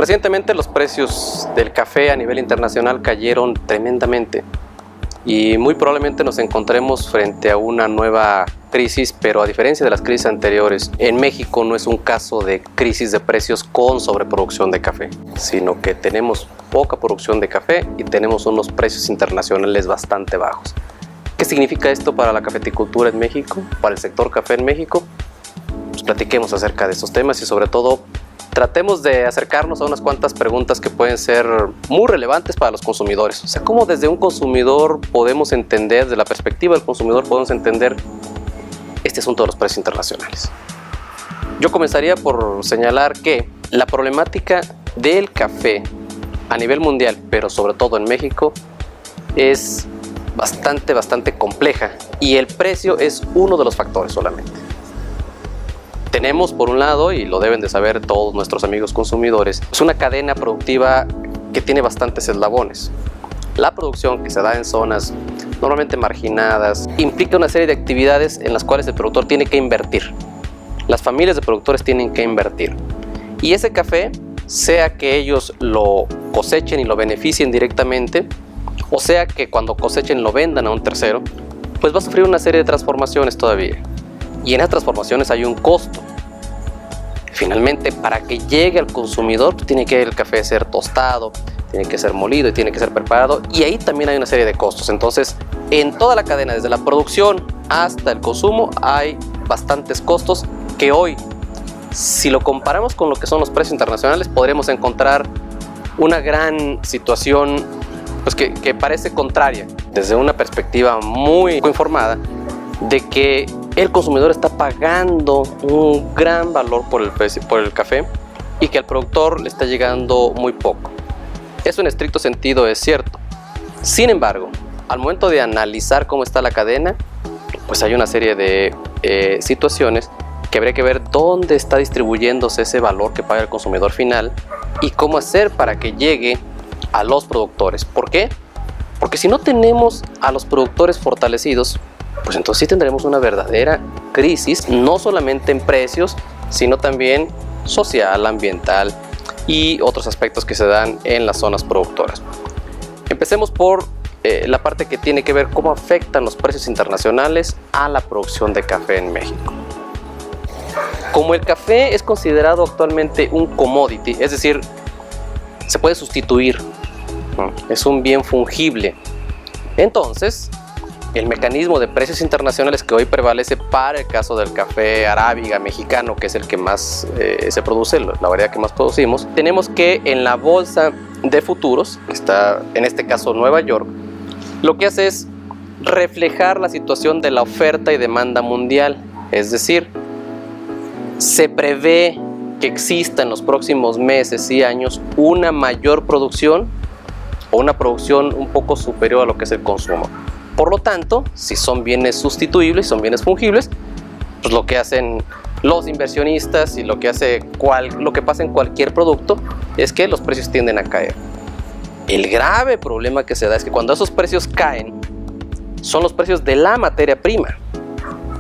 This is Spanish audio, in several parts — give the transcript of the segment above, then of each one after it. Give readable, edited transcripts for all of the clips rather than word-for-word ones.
Recientemente los precios del café a nivel internacional cayeron tremendamente y muy probablemente nos encontremos frente a una nueva crisis, pero a diferencia de las crisis anteriores, en México no es un caso de crisis de precios con sobreproducción de café, sino que tenemos poca producción de café y tenemos unos precios internacionales bastante bajos. ¿Qué significa esto para la cafeticultura en México, para el sector café en México? Pues platiquemos acerca de estos temas y sobre todo tratemos de acercarnos a unas cuantas preguntas que pueden ser muy relevantes para los consumidores. O sea, cómo desde un consumidor podemos entender, desde la perspectiva del consumidor podemos entender este asunto de los precios internacionales. Yo comenzaría por señalar que la problemática del café a nivel mundial, pero sobre todo en México, es bastante compleja y el precio es uno de los factores solamente. Tenemos por un lado, y lo deben de saber todos nuestros amigos consumidores, es una cadena productiva que tiene bastantes eslabones. La producción que se da en zonas normalmente marginadas implica una serie de actividades en las cuales el productor tiene que invertir. Las familias de productores tienen que invertir. Y ese café, sea que ellos lo cosechen y lo beneficien directamente, o sea que cuando cosechen lo vendan a un tercero, pues va a sufrir una serie de transformaciones todavía. Y en esas transformaciones hay un costo. Finalmente, para que llegue al consumidor, tiene que el café ser tostado, tiene que ser molido y tiene que ser preparado. Y ahí también hay una serie de costos. Entonces, en toda la cadena, desde la producción hasta el consumo, hay bastantes costos que hoy, si lo comparamos con lo que son los precios internacionales, podremos encontrar una gran situación pues que parece contraria, desde una perspectiva muy informada, de que el consumidor está pagando un gran valor por el café y que al productor le está llegando muy poco. Eso en estricto sentido es cierto. Sin embargo, al momento de analizar cómo está la cadena, pues hay una serie de situaciones que habría que ver dónde está distribuyéndose ese valor que paga el consumidor final y cómo hacer para que llegue a los productores. ¿Por qué? Porque si no tenemos a los productores fortalecidos, pues entonces sí tendremos una verdadera crisis, no solamente en precios, sino también social, ambiental y otros aspectos que se dan en las zonas productoras. Empecemos por la parte que tiene que ver cómo afectan los precios internacionales a la producción de café en México. Como el café es considerado actualmente un commodity, es decir, se puede sustituir, ¿no? Es un bien fungible. Entonces, el mecanismo de precios internacionales que hoy prevalece para el caso del café arábiga mexicano, que es el que más se produce, la variedad que más producimos, tenemos que en la bolsa de futuros, que está en este caso Nueva York, lo que hace es reflejar la situación de la oferta y demanda mundial. Es decir, se prevé que exista en los próximos meses y años una mayor producción o una producción un poco superior a lo que es el consumo. Por lo tanto, si son bienes sustituibles, son bienes fungibles, pues lo que hacen los inversionistas y lo que pasa en cualquier producto es que los precios tienden a caer. El grave problema que se da es que cuando esos precios caen, son los precios de la materia prima.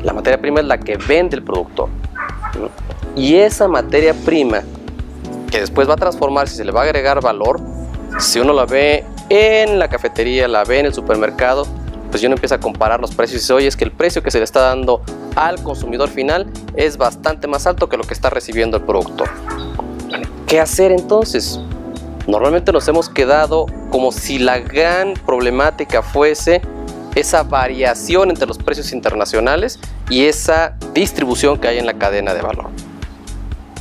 La materia prima es la que vende el productor, ¿no? Y esa materia prima, que después va a transformarse y se le va a agregar valor, si uno la ve en la cafetería, la ve en el supermercado, pues uno empieza a comparar los precios y dice, oye, es que el precio que se le está dando al consumidor final es bastante más alto que lo que está recibiendo el productor. ¿Qué hacer entonces? Normalmente nos hemos quedado como si la gran problemática fuese esa variación entre los precios internacionales y esa distribución que hay en la cadena de valor.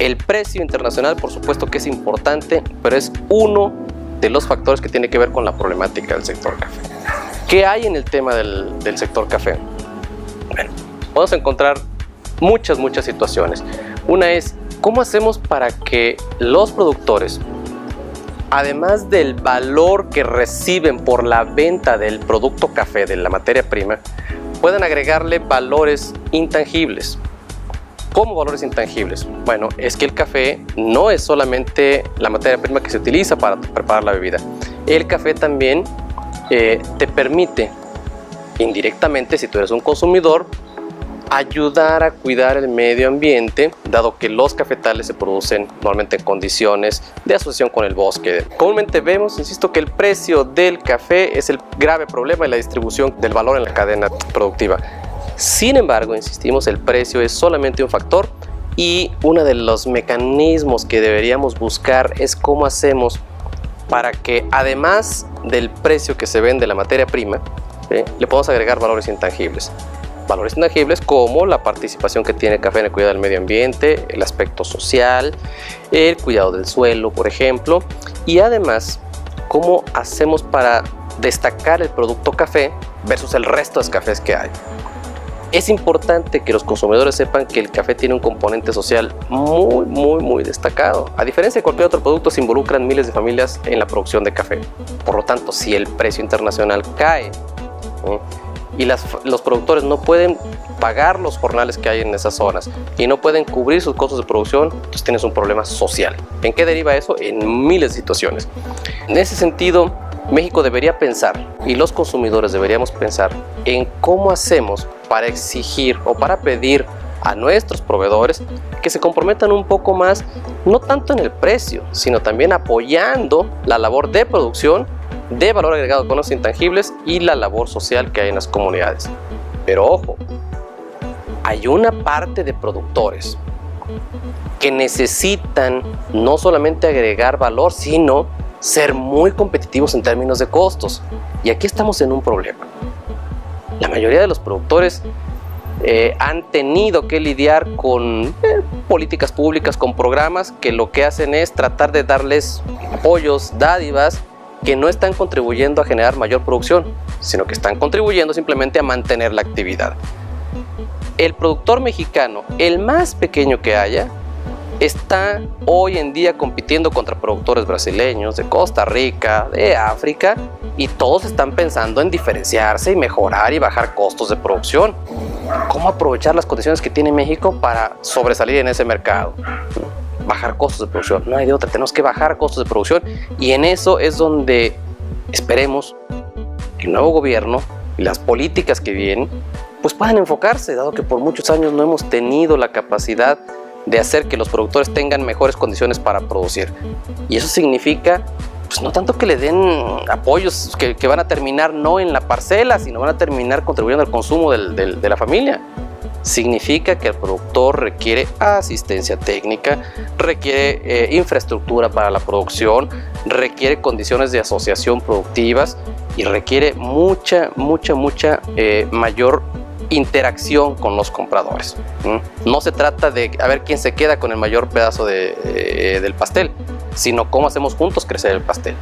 El precio internacional, por supuesto que es importante, pero es uno de los factores que tiene que ver con la problemática del sector café. ¿Qué hay en el tema del sector café? Bueno, podemos encontrar muchas situaciones. Una es, ¿cómo hacemos para que los productores, además del valor que reciben por la venta del producto café, de la materia prima, puedan agregarle valores intangibles? ¿Cómo valores intangibles? Bueno, es que el café no es solamente la materia prima que se utiliza para preparar la bebida. El café también te permite indirectamente, si tú eres un consumidor, ayudar a cuidar el medio ambiente, dado que los cafetales se producen normalmente en condiciones de asociación con el bosque. Comúnmente vemos, insisto, que el precio del café es el grave problema en la distribución del valor en la cadena productiva. Sin embargo, insistimos, el precio es solamente un factor y uno de los mecanismos que deberíamos buscar es cómo hacemos para que, además del precio que se vende la materia prima, le podemos agregar valores intangibles. Valores intangibles como la participación que tiene el café en el cuidado del medio ambiente, el aspecto social, el cuidado del suelo, por ejemplo, y además cómo hacemos para destacar el producto café versus el resto de los cafés que hay. Es importante que los consumidores sepan que el café tiene un componente social muy destacado. A diferencia de cualquier otro producto, se involucran miles de familias en la producción de café. Por lo tanto, si el precio internacional cae, y los productores no pueden pagar los jornales que hay en esas zonas y no pueden cubrir sus costos de producción, entonces tienes un problema social. ¿En qué deriva eso? En miles de situaciones. En ese sentido, México debería pensar, y los consumidores deberíamos pensar, en cómo hacemos para exigir o para pedir a nuestros proveedores que se comprometan un poco más, no tanto en el precio, sino también apoyando la labor de producción, de valor agregado con los intangibles y la labor social que hay en las comunidades. Pero ojo, hay una parte de productores que necesitan no solamente agregar valor, sino ser muy competitivos en términos de costos. Y aquí estamos en un problema. La mayoría de los productores han tenido que lidiar con políticas públicas, con programas que lo que hacen es tratar de darles apoyos, dádivas, que no están contribuyendo a generar mayor producción, sino que están contribuyendo simplemente a mantener la actividad. El productor mexicano, el más pequeño que haya, está hoy en día compitiendo contra productores brasileños, de Costa Rica, de África, y todos están pensando en diferenciarse y mejorar y bajar costos de producción. ¿Cómo aprovechar las condiciones que tiene México para sobresalir en ese mercado? Bajar costos de producción, no hay de otra, tenemos que bajar costos de producción, y en eso es donde esperemos el nuevo gobierno y las políticas que vienen pues puedan enfocarse, dado que por muchos años no hemos tenido la capacidad de hacer que los productores tengan mejores condiciones para producir. Y eso significa pues no tanto que le den apoyos que van a terminar no en la parcela, sino van a terminar contribuyendo al consumo de la familia. Significa que el productor requiere asistencia técnica, requiere infraestructura para la producción, requiere condiciones de asociación productivas y requiere mucha mayor interacción con los compradores. No se trata de a ver quién se queda con el mayor pedazo del pastel, sino cómo hacemos juntos crecer el pastel.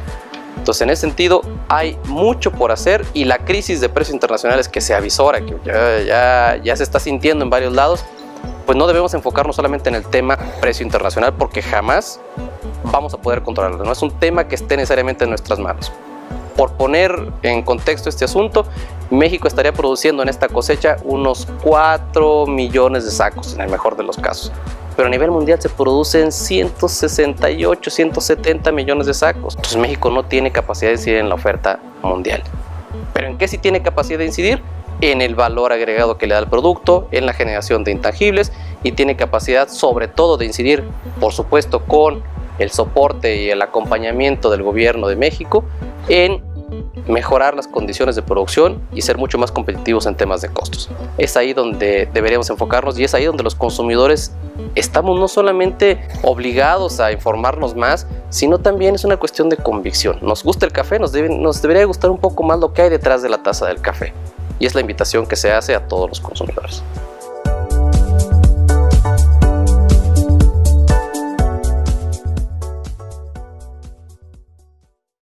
Entonces, en ese sentido, hay mucho por hacer, y la crisis de precios internacionales que se avisora, que ya se está sintiendo en varios lados, pues no debemos enfocarnos solamente en el tema precio internacional, porque jamás vamos a poder controlarlo. No es un tema que esté necesariamente en nuestras manos. Por poner en contexto este asunto, México estaría produciendo en esta cosecha unos 4 millones de sacos, en el mejor de los casos. Pero a nivel mundial se producen 168, 170 millones de sacos. Entonces México no tiene capacidad de incidir en la oferta mundial. ¿Pero en qué sí tiene capacidad de incidir? En el valor agregado que le da el producto, en la generación de intangibles, y tiene capacidad sobre todo de incidir, por supuesto, con el soporte y el acompañamiento del gobierno de México en mejorar las condiciones de producción y ser mucho más competitivos en temas de costos. Es ahí donde deberíamos enfocarnos, y es ahí donde los consumidores estamos no solamente obligados a informarnos más, sino también es una cuestión de convicción. Nos gusta el café, nos debería gustar un poco más lo que hay detrás de la taza del café, y es la invitación que se hace a todos los consumidores.